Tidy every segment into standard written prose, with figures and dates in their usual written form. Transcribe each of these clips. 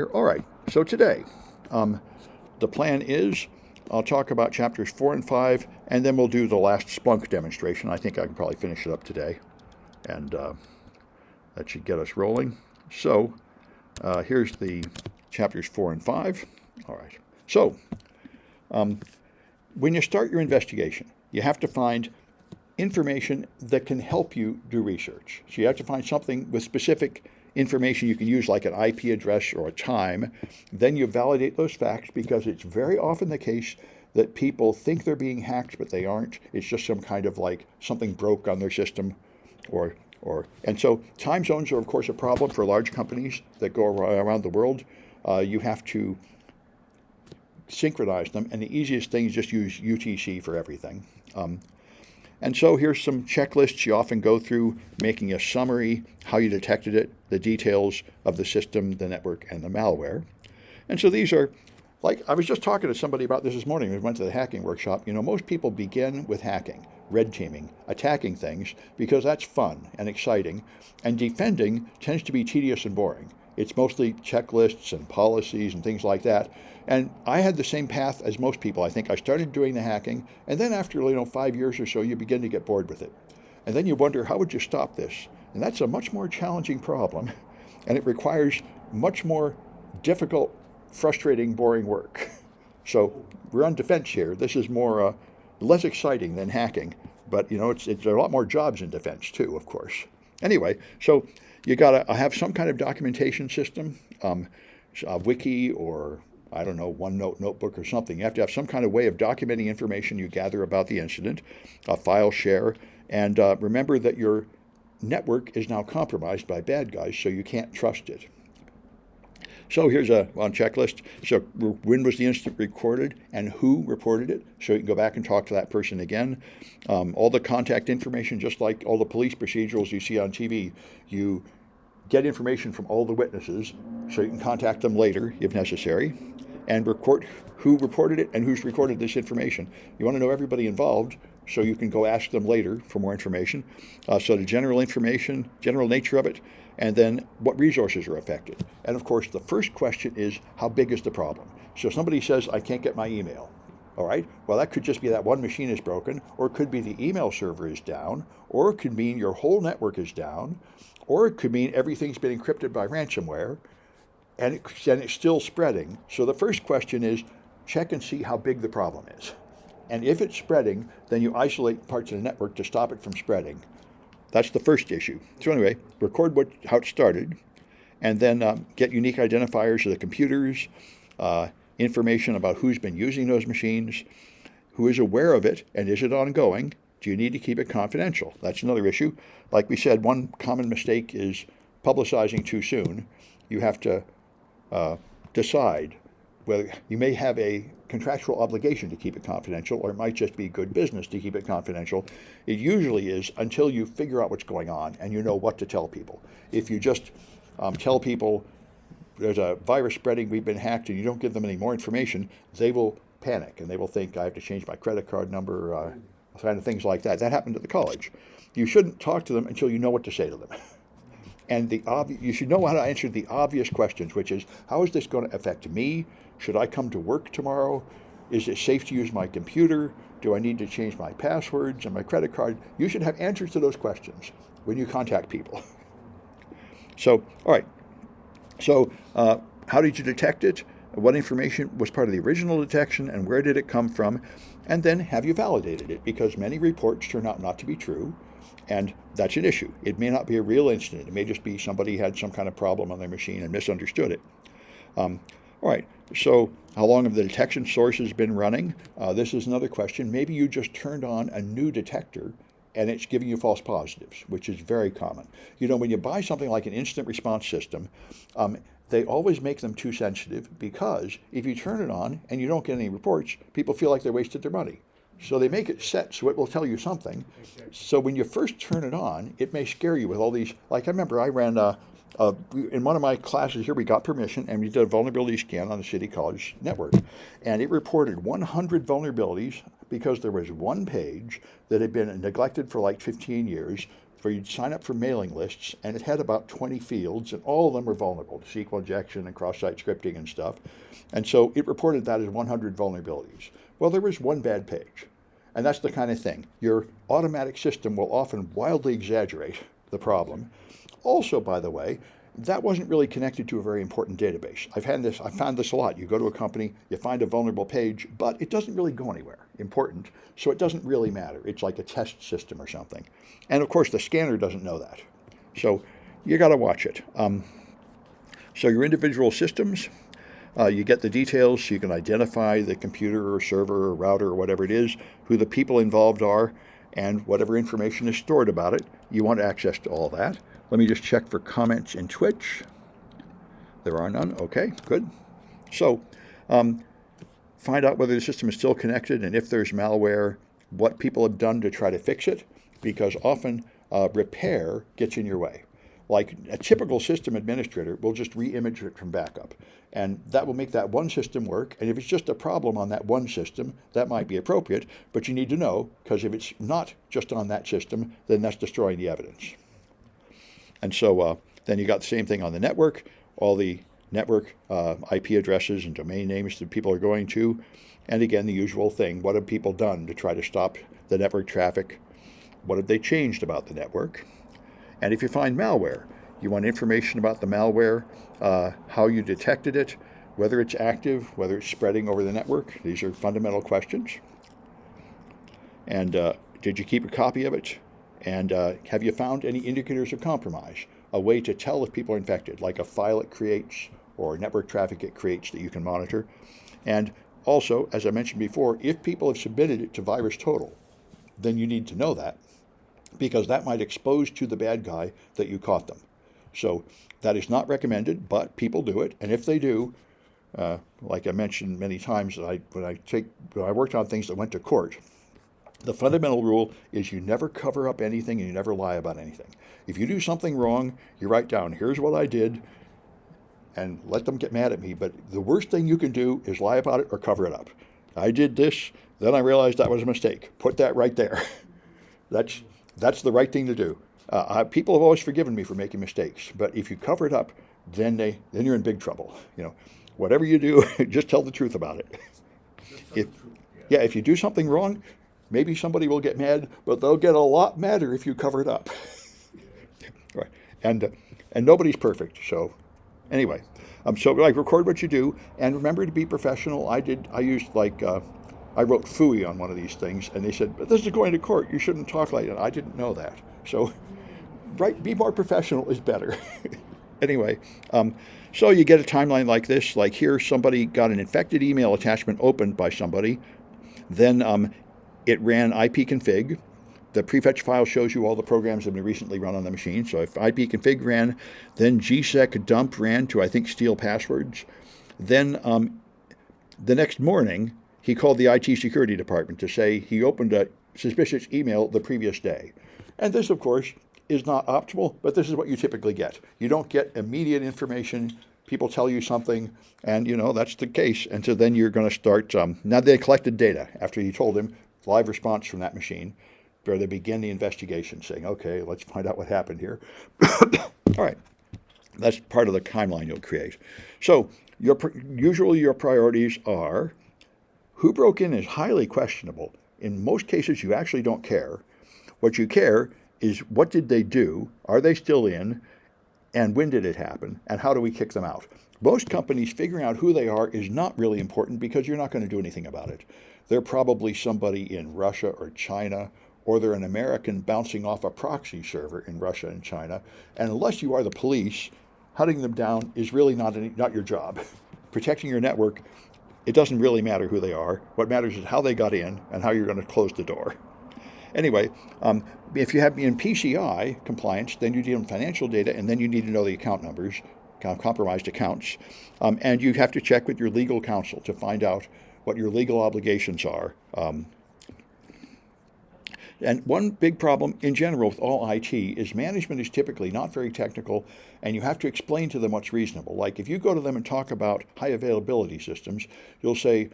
All right, so today, the plan is I'll talk about chapters 4 and 5, and then we'll do the last Splunk demonstration. I think I can probably finish it up today, and that should get us rolling. So here's the chapters 4 and 5. All right, so when you start your investigation, you have to find information that can help you do research. So you have to find something with specific information you can use, like an IP address or a time. Then you validate those facts, because it's very often the case that people think they're being hacked, but they aren't. It's just some kind of like something broke on their system, and so time zones are of course a problem for large companies that go around the world. You have to synchronize them, and the easiest thing is just use UTC for everything. And so here's some checklists you often go through, making a summary, how you detected it, the details of the system, the network, and the malware. And so these are, like, I was just talking to somebody about this morning. We went to the hacking workshop. You know, most people begin with hacking, red teaming, attacking things, because that's fun and exciting. And defending tends to be tedious and boring. It's mostly checklists and policies and things like that. And I had the same path as most people. I think I started doing the hacking, and then after 5 years or so, you begin to get bored with it. And then you wonder, how would you stop this? And that's a much more challenging problem, and it requires much more difficult, frustrating, boring work. So we're on defense here. This is more less exciting than hacking, but it's there are a lot more jobs in defense too, of course. Anyway, so you got to have some kind of documentation system, a wiki, or I don't know, OneNote notebook or something. You have to have some kind of way of documenting information you gather about the incident, a file share, and remember that your network is now compromised by bad guys, so you can't trust it. So here's a checklist. So when was the incident recorded and who reported it? So you can go back and talk to that person again. All the contact information, just like all the police procedurals you see on TV, you get information from all the witnesses so you can contact them later if necessary, and record who reported it and who's recorded this information. You want to know everybody involved so you can go ask them later for more information. So the general information, general nature of it, and then what resources are affected. And of course, the first question is, how big is the problem? So somebody says, I can't get my email. All right, well, that could just be that one machine is broken, or it could be the email server is down, or it could mean your whole network is down, or it could mean everything's been encrypted by ransomware, and it's still spreading. So the first question is, check and see how big the problem is. And if it's spreading, then you isolate parts of the network to stop it from spreading. That's the first issue. So anyway, record how it started, and then get unique identifiers of the computers, information about who's been using those machines, who is aware of it, and is it ongoing? Do you need to keep it confidential? That's another issue. Like we said, one common mistake is publicizing too soon. You have to decide whether you may have a contractual obligation to keep it confidential, or it might just be good business to keep it confidential. It usually is until you figure out what's going on and you know what to tell people. If you just tell people there's a virus spreading, we've been hacked, and you don't give them any more information, they will panic and they will think, I have to change my credit card number, kind of things like that. That happened at the college. You shouldn't talk to them until you know what to say to them. And you should know how to answer the obvious questions, which is, how is this going to affect me? Should I come to work tomorrow? Is it safe to use my computer? Do I need to change my passwords and my credit card? You should have answers to those questions when you contact people. So, all right. So, how did you detect it? What information was part of the original detection, and where did it come from? And then, have you validated it? Because many reports turn out not to be true, and that's an issue. It may not be a real incident. It may just be somebody had some kind of problem on their machine and misunderstood it. All right, so how long have the detection sources been running? This is another question. Maybe you just turned on a new detector and it's giving you false positives, which is very common. When you buy something like an incident response system, they always make them too sensitive, because if you turn it on and you don't get any reports, people feel like they wasted their money. So they make it set so it will tell you something. So when you first turn it on, it may scare you with all these. Like, I remember I ran in one of my classes here, we got permission and we did a vulnerability scan on the City College network. And it reported 100 vulnerabilities because there was one page that had been neglected for like 15 years. where you'd sign up for mailing lists, and it had about 20 fields, and all of them were vulnerable to SQL injection and cross-site scripting and stuff. And so it reported that as 100 vulnerabilities. Well, there was one bad page. And that's the kind of thing. Your automatic system will often wildly exaggerate the problem. Also, by the way, that wasn't really connected to a very important database. I found this a lot. You go to a company, you find a vulnerable page, but it doesn't really go anywhere important, so it doesn't really matter. It's like a test system or something. And of course, the scanner doesn't know that. So you got to watch it. So your individual systems, you get the details, so you can identify the computer or server or router or whatever it is, who the people involved are, and whatever information is stored about it. You want access to all that. Let me just check for comments in Twitch. There are none. Okay, good. So find out whether the system is still connected, and if there's malware, what people have done to try to fix it, because often repair gets in your way. Like a typical system administrator will just re-image it from backup, and that will make that one system work. And if it's just a problem on that one system, that might be appropriate, but you need to know, because if it's not just on that system, then that's destroying the evidence. And so then you got the same thing on the network, all the network IP addresses and domain names that people are going to. And again, the usual thing, what have people done to try to stop the network traffic? What have they changed about the network? And if you find malware, you want information about the malware, how you detected it, whether it's active, whether it's spreading over the network. These are fundamental questions. And did you keep a copy of it? And have you found any indicators of compromise? A way to tell if people are infected, like a file it creates or network traffic it creates that you can monitor. And also, as I mentioned before, if people have submitted it to VirusTotal, then you need to know that, because that might expose to the bad guy that you caught them. So that is not recommended, but people do it. And if they do, like I mentioned many times, when I worked on things that went to court, the fundamental rule is you never cover up anything and you never lie about anything. If you do something wrong, you write down, here's what I did, and let them get mad at me. But the worst thing you can do is lie about it or cover it up. I did this, then I realized that was a mistake. Put that right there. That's the right thing to do. People have always forgiven me for making mistakes, but if you cover it up, then you're in big trouble. Whatever you do, just tell the truth about it. If you do something wrong, maybe somebody will get mad, but they'll get a lot madder if you cover it up. Right. And nobody's perfect. So anyway, so record what you do, and remember to be professional. I wrote phooey on one of these things, and they said, but this is going to court. You shouldn't talk like that. I didn't know that. So be more professional is better. Anyway, so you get a timeline like this. Like here, somebody got an infected email attachment opened by somebody. Then it ran ipconfig. The prefetch file shows you all the programs that have been recently run on the machine. So if ipconfig ran, then gsec dump ran to, I think, steal passwords. Then the next morning, he called the IT security department to say he opened a suspicious email the previous day. And this, of course, is not optimal, but this is what you typically get. You don't get immediate information. People tell you something, and that's the case. And so then you're going to start, now they collected data after he told him, live response from that machine, where they begin the investigation, saying, okay, let's find out what happened here. All right. That's part of the timeline you'll create. So usually your priorities are, who broke in is highly questionable. In most cases, you actually don't care. What you care is, what did they do? Are they still in? And when did it happen? And how do we kick them out? Most companies, figuring out who they are is not really important, because you're not going to do anything about it. They're probably somebody in Russia or China, or they're an American bouncing off a proxy server in Russia and China. And unless you are the police, hunting them down is really not your job. Protecting your network, it doesn't really matter who they are. What matters is how they got in and how you're going to close the door. Anyway, if you have in PCI compliance, then you deal in financial data, and then you need to know the account numbers, compromised accounts. And you have to check with your legal counsel to find out what your legal obligations are. And one big problem in general with all IT is management is typically not very technical, and you have to explain to them what's reasonable. Like if you go to them and talk about high availability systems, you'll say,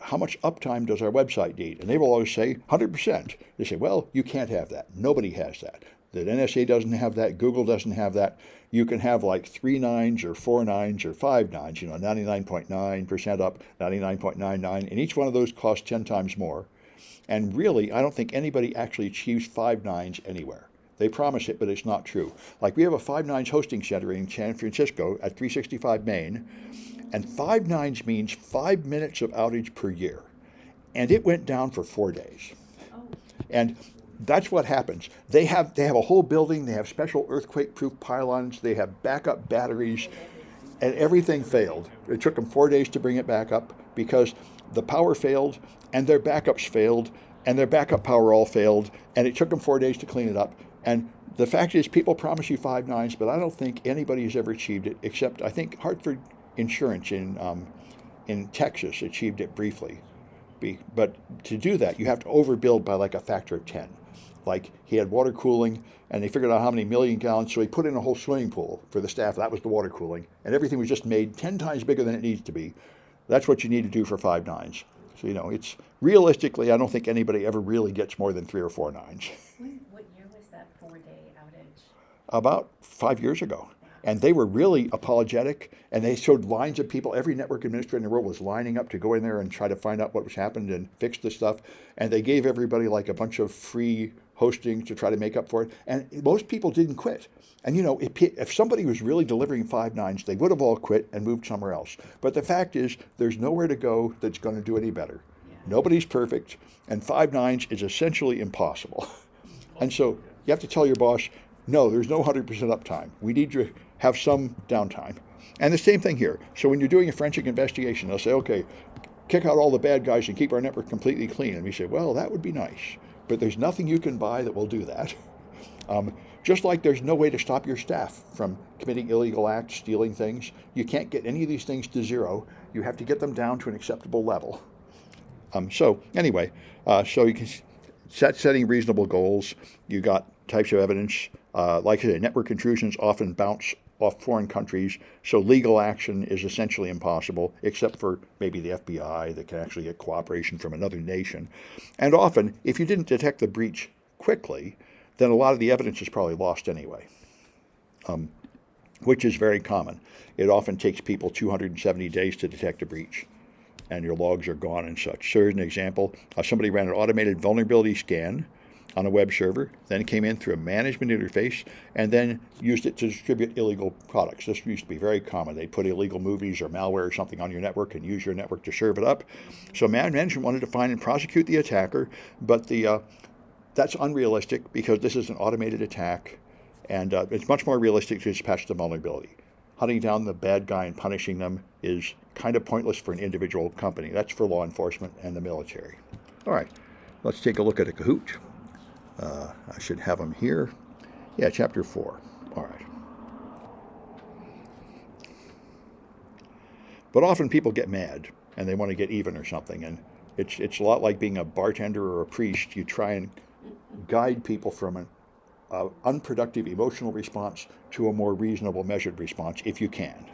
how much uptime does our website need? And they will always say 100%. They say, well, you can't have that. Nobody has that. That NSA doesn't have that, Google doesn't have that. You can have like 3 nines or 4 nines or 5 nines, 99.9% up, 99.99, and each one of those costs 10 times more. And really, I don't think anybody actually achieves 5 nines anywhere. They promise it, but it's not true. Like we have a 5 nines hosting center in San Francisco at 365 Main, and 5 nines means 5 minutes of outage per year. And it went down for 4 days. And that's what happens. They have a whole building. They have special earthquake-proof pylons. They have backup batteries, and everything failed. It took them 4 days to bring it back up because the power failed, and their backups failed, and their backup power all failed, and it took them 4 days to clean it up. And the fact is, people promise you 5 nines, but I don't think anybody has ever achieved it, except I think Hartford Insurance in Texas achieved it briefly. But to do that, you have to overbuild by like a factor of 10. Like he had water cooling, and they figured out how many million gallons, so he put in a whole swimming pool for the staff. That was the water cooling, and everything was just made 10 times bigger than it needs to be. That's what you need to do for 5 nines. So it's realistically, I don't think anybody ever really gets more than 3 or 4 nines. What year was that 4-day outage? About 5 years ago. And they were really apologetic, and they showed lines of people. Every network administrator in the world was lining up to go in there and try to find out what was happened and fix the stuff. And they gave everybody like a bunch of free hosting to try to make up for it. And most people didn't quit. And if somebody was really delivering 5 nines, they would have all quit and moved somewhere else. But the fact is, there's nowhere to go that's going to do any better. Yeah. Nobody's perfect, and 5 nines is essentially impossible. And so you have to tell your boss, no, there's no 100% uptime. We need to have some downtime. And the same thing here. So when you're doing a forensic investigation, they'll say, okay, kick out all the bad guys and keep our network completely clean. And we say, well, that would be nice. But there's nothing you can buy that will do that. Just like there's no way to stop your staff from committing illegal acts, stealing things. You can't get any of these things to zero. You have to get them down to an acceptable level. So anyway, so you can setting reasonable goals. You got types of evidence. Like I said, network intrusions often bounce off foreign countries, so legal action is essentially impossible, except for maybe the FBI that can actually get cooperation from another nation. And often, if you didn't detect the breach quickly, then a lot of the evidence is probably lost anyway, which is very common. It often takes people 270 days to detect a breach, and your logs are gone and such. So here's an example. Somebody ran an automated vulnerability scan on a web server, then came in through a management interface, and then used it to distribute illegal products. This used to be very common. They'd put illegal movies or malware or something on your network and use your network to serve it up. So management wanted to find and prosecute the attacker, but that's unrealistic because this is an automated attack, and it's much more realistic to just patch the vulnerability. Hunting down the bad guy and punishing them is kind of pointless for an individual company. That's for law enforcement and the military. All right, let's take a look at a Kahoot. I should have them here. Yeah, chapter 4. All right. But often people get mad and they want to get even or something. And it's a lot like being a bartender or a priest. You try and guide people from an unproductive emotional response to a more reasonable, measured response if you can.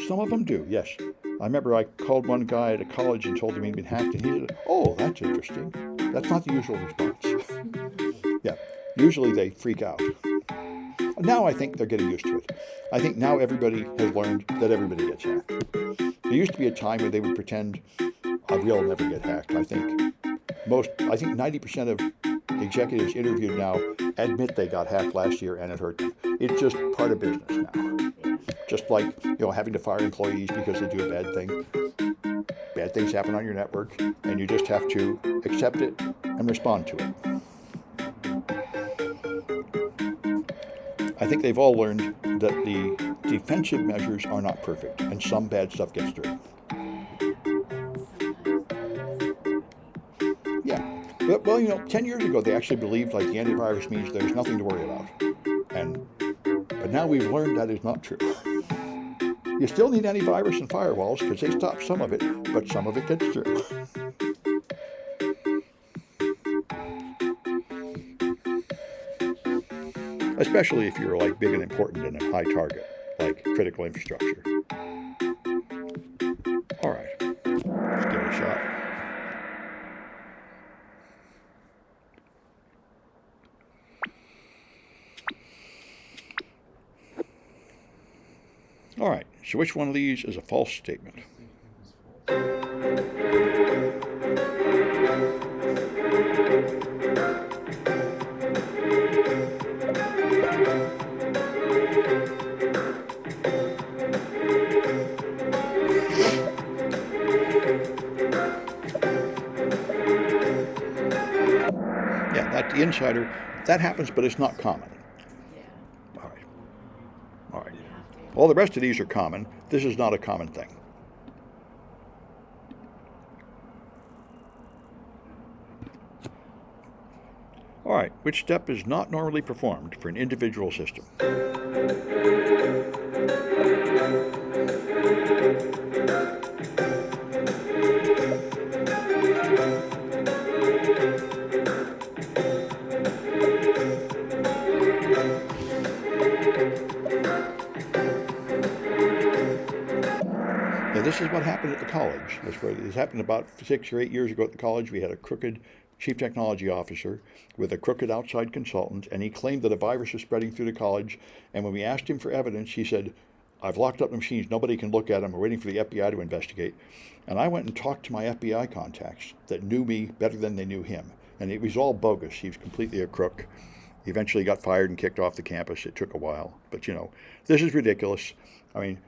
Some of them do, yes. I remember I called one guy at a college and told him he'd been hacked, and he said, oh, that's interesting. That's not the usual response. Yeah, usually they freak out. Now I think they're getting used to it. I think now everybody has learned that everybody gets hacked. There used to be a time when they would pretend, we'll never get hacked. I think 90% of executives interviewed now admit they got hacked last year and it hurt them. It's just part of business now. Just like, having to fire employees because they do a bad thing. Bad things happen on your network, and you just have to accept it and respond to it. I think they've all learned that the defensive measures are not perfect, and some bad stuff gets through. Yeah. Well, 10 years ago, they actually believed like the antivirus means there's nothing to worry about. But now we've learned that is not true. You still need antivirus and firewalls because they stop some of it, but some of it gets through. Especially if you're like big and important and a high target, like critical infrastructure. All right, let's give it a shot. All right, so which one of these is a false statement? Yeah, that's the insider. That happens, but it's not common. Yeah. All right. All right. All the rest of these are common. This is not a common thing. All right, which step is not normally performed for an individual system? Now, this is what happened at the college. This happened about 6 or 8 years ago at the college. We had a crooked chief technology officer with a crooked outside consultant, and he claimed that a virus was spreading through the college. And when we asked him for evidence, he said, "I've locked up the machines. Nobody can look at them. We're waiting for the FBI to investigate." And I went and talked to my FBI contacts that knew me better than they knew him. And it was all bogus. He was completely a crook. He eventually got fired and kicked off the campus. It took a while. But, this is ridiculous. I mean,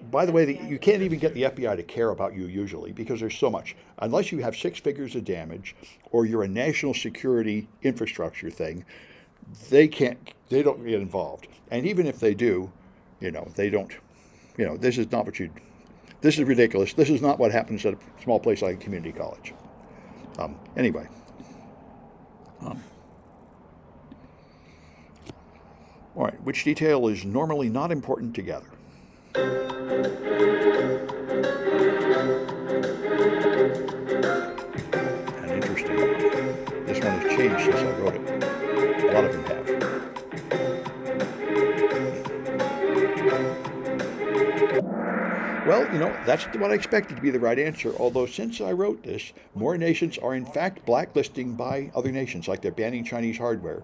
by the way, you can't even get the FBI to care about you usually because there's so much. Unless you have 6 figures of damage or you're a national security infrastructure thing, they don't get involved. And even if they do, they don't, this is not this is ridiculous. This is not what happens at a small place like a community college. Anyway. All right, which detail is normally not important together? An interesting one. This one has changed since I wrote it. A lot of them have. Well, that's what I expected to be the right answer, although since I wrote this, more nations are in fact blacklisting by other nations, like they're banning Chinese hardware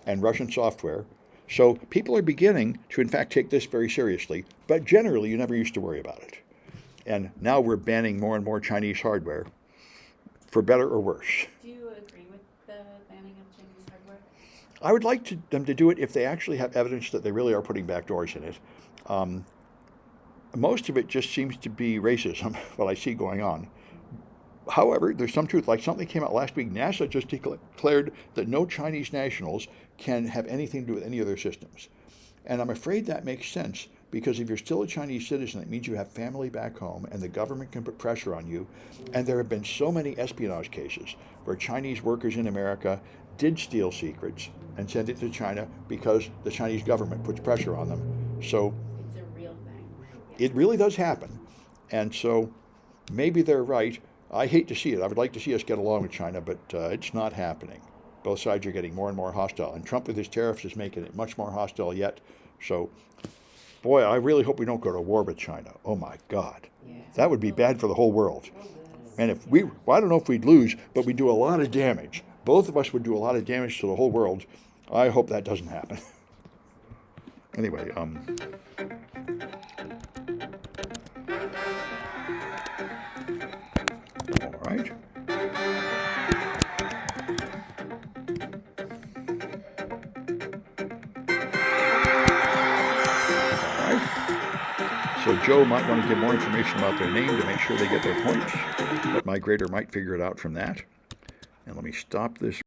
and Russian software. So people are beginning to, in fact, take this very seriously, but generally you never used to worry about it. And now we're banning more and more Chinese hardware, for better or worse. Do you agree with the banning of Chinese hardware? I would like them to do it if they actually have evidence that they really are putting backdoors in it. Most of it just seems to be racism, what I see going on. However, there's some truth. Like something came out last week, NASA just declared that no Chinese nationals can have anything to do with any of their systems. And I'm afraid that makes sense because if you're still a Chinese citizen, it means you have family back home and the government can put pressure on you. And there have been so many espionage cases where Chinese workers in America did steal secrets and send it to China because the Chinese government puts pressure on them. So It's a real thing. it really does happen. And so maybe they're right. I hate to see it. I would like to see us get along with China, but it's not happening. Both sides are getting more and more hostile. And Trump with his tariffs is making it much more hostile yet. So, boy, I really hope we don't go to war with China. Oh, my God. Yeah. That would be bad for the whole world. We'll lose. And if I don't know if we'd lose, but we'd do a lot of damage. Both of us would do a lot of damage to the whole world. I hope that doesn't happen. Anyway, all right. So Joe might want to give more information about their name to make sure they get their points, but my grader might figure it out from that. And let me stop this